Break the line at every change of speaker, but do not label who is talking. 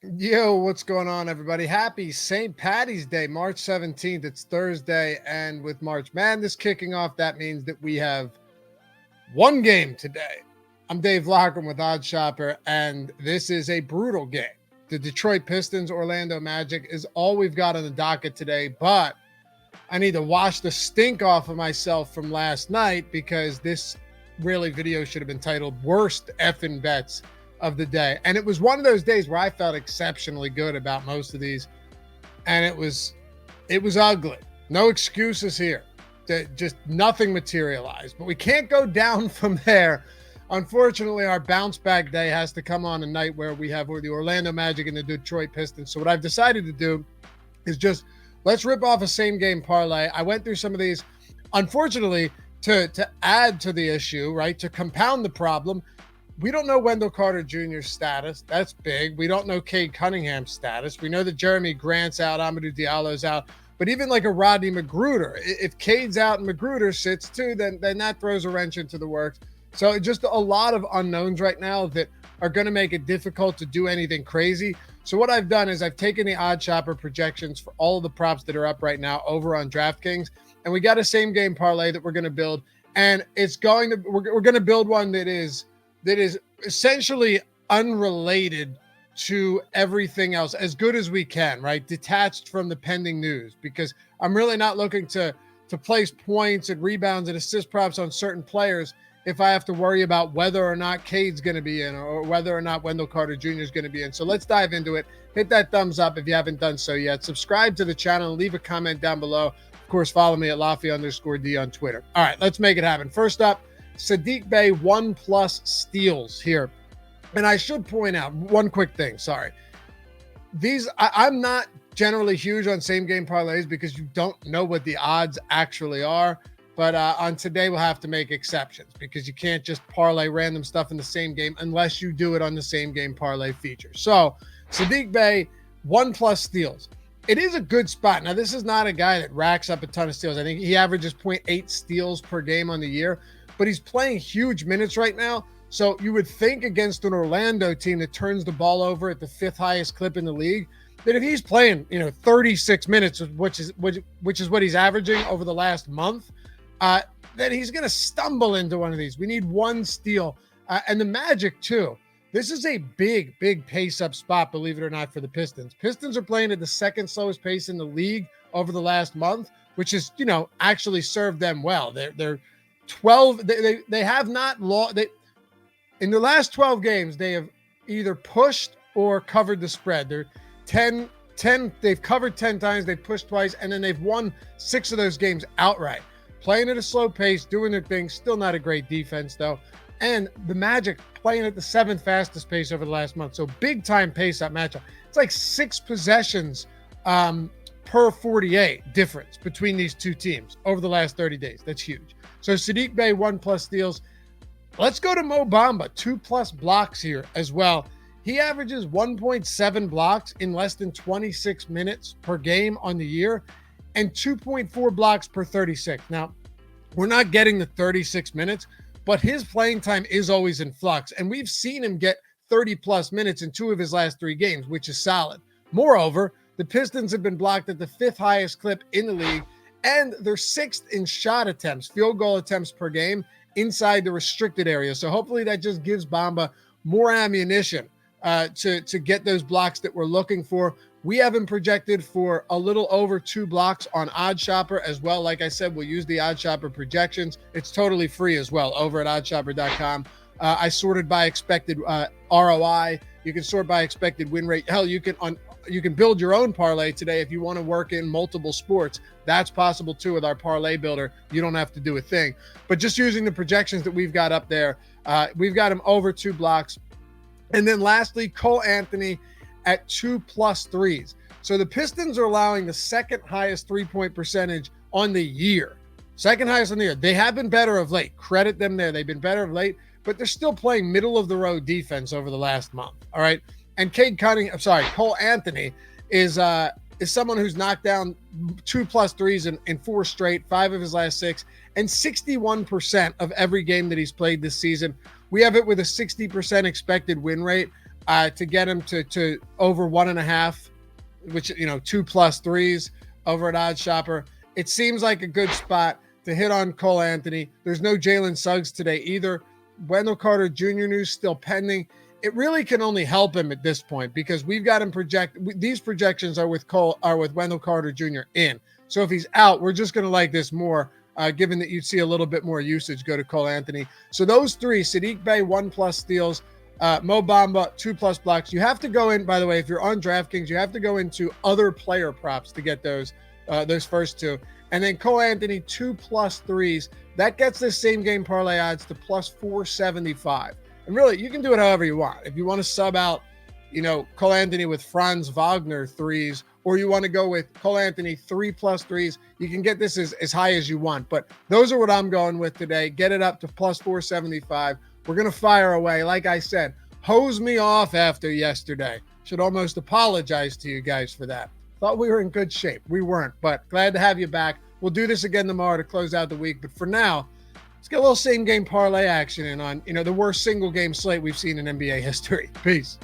Yo, what's going on, everybody? Happy St. Patty's Day, March 17th. It's Thursday, and with March Madness kicking off, that means that we have one game today. I'm Dave Loughran with OddsChecker, and this is a brutal game. The Detroit Pistons, Orlando Magic is all we've got on the docket today, but I need to wash the stink off of myself from last night because this video should have been titled Worst Effing Bets of the Day. And it was one of those days where I felt exceptionally good about most of these, and it was ugly. No excuses here. Just nothing materialized. But we can't go down from there. Unfortunately, our bounce back day has to come on a night where we have the Orlando Magic and the Detroit Pistons. So what I've decided to do is just let's rip off a same game parlay. I went through some of these. Unfortunately, to add to the issue, right, to compound the problem, we don't know Wendell Carter Jr.'s status. That's big. We don't know Cade Cunningham's status. We know that Jeremy Grant's out, Amadou Diallo's out. But even like a Rodney Magruder, if Cade's out and Magruder sits too, then that throws a wrench into the works. So just a lot of unknowns right now that are going to make it difficult to do anything crazy. So what I've done is I've taken the OddsChecker projections for all of the props that are up right now over on DraftKings, and we got a same game parlay that we're going to build. And it's going to we're going to build one that is essentially unrelated to everything else, as good as we can, right? Detached from the pending news, because I'm really not looking to place points and rebounds and assist props on certain players if I have to worry about whether or not Cade's going to be in or whether or not Wendell Carter Jr. is going to be in. So let's dive into it. Hit that thumbs up if you haven't done so yet. Subscribe to the channel and leave a comment down below. Of course, follow me at Laffy_D on Twitter. All right, let's make it happen. First up, Saddiq Bey 1+ steals here. And I should point out one quick thing. Sorry. I'm not generally huge on same game parlays because you don't know what the odds actually are. But on today, we'll have to make exceptions because you can't just parlay random stuff in the same game unless you do it on the same game parlay feature. So Saddiq Bey 1+ steals. It is a good spot. Now, this is not a guy that racks up a ton of steals. I think he averages 0.8 steals per game on the year, but he's playing huge minutes right now. So you would think against an Orlando team that turns the ball over at the 5th highest clip in the league, that if he's playing, 36 minutes, which is what he's averaging over the last month, then he's going to stumble into one of these. We need one steal. And the Magic, too. This is a big pace-up spot, believe it or not, for the Pistons. Pistons are playing at the second slowest pace in the league over the last month, which is, actually served them well. They're 12. They have not lost. In the last 12 games, they have either pushed or covered the spread. They're 10. They've covered 10 times. They've pushed twice, and then they've won 6 of those games outright. Playing at a slow pace, doing their thing. Still not a great defense, though. And the Magic playing at the 7th fastest pace over the last month. So big-time pace-up matchup. It's like 6 possessions per 48 difference between these two teams over the last 30 days. That's huge. So Saddiq Bey 1+ steals. Let's go to Mo Bamba, 2+ blocks here as well. He averages 1.7 blocks in less than 26 minutes per game on the year and 2.4 blocks per 36. Now, we're not getting the 36 minutes, but his playing time is always in flux, and we've seen him get 30+ minutes in 2 of his last 3 games, which is solid. Moreover, the Pistons have been blocked at the 5th highest clip in the league, and they're 6th in shot attempts, field goal attempts per game, inside the restricted area. So hopefully that just gives Bamba more ammunition to get those blocks that we're looking for. We have him projected for a little over 2 blocks on OddsChecker as well. Like I said, we'll use the OddsChecker projections. It's totally free as well over at oddschecker.com. I sorted by expected ROI. You can sort by expected win rate. Hell, you can build your own parlay today if you want to work in multiple sports. That's possible too with our parlay builder. You don't have to do a thing. But just using the projections that we've got up there, we've got him over 2 blocks. And then lastly, Cole Anthony at 2+ threes. So the Pistons are allowing the 2nd highest 3-point percentage on the year. 2nd highest on the year. They have been better of late. Credit them there. They've been better of late, but they're still playing middle of the road defense over the last month. All right. And Cole Anthony is someone who's knocked down 2+ threes in 4 straight, 5 of his last 6, and 61% of every game that he's played this season. We have it with a 60% expected win rate. to get him to over 1.5, which, 2+ threes over at OddsShopper. It seems like a good spot to hit on Cole Anthony. There's no Jalen Suggs today either. Wendell Carter Jr. news still pending. It really can only help him at this point because we've got him these projections are with Wendell Carter Jr. in. So if he's out, we're just going to like this more, given that you'd see a little bit more usage go to Cole Anthony. So those three, Saddiq Bey, 1+ steals, Mo Bamba, 2+ blocks. You have to go in, by the way, if you're on DraftKings, you have to go into other player props to get those first two. And then Cole Anthony, 2+ threes. That gets this same game parlay odds to +475. And really, you can do it however you want. If you want to sub out, Cole Anthony with Franz Wagner threes, or you want to go with Cole Anthony 3+ threes, you can get this as high as you want. But those are what I'm going with today. Get it up to +475. We're going to fire away. Like I said, hose me off after yesterday. Should almost apologize to you guys for that. Thought we were in good shape. We weren't, but glad to have you back. We'll do this again tomorrow to close out the week. But for now, let's get a little same game parlay action in on, the worst single game slate we've seen in NBA history. Peace.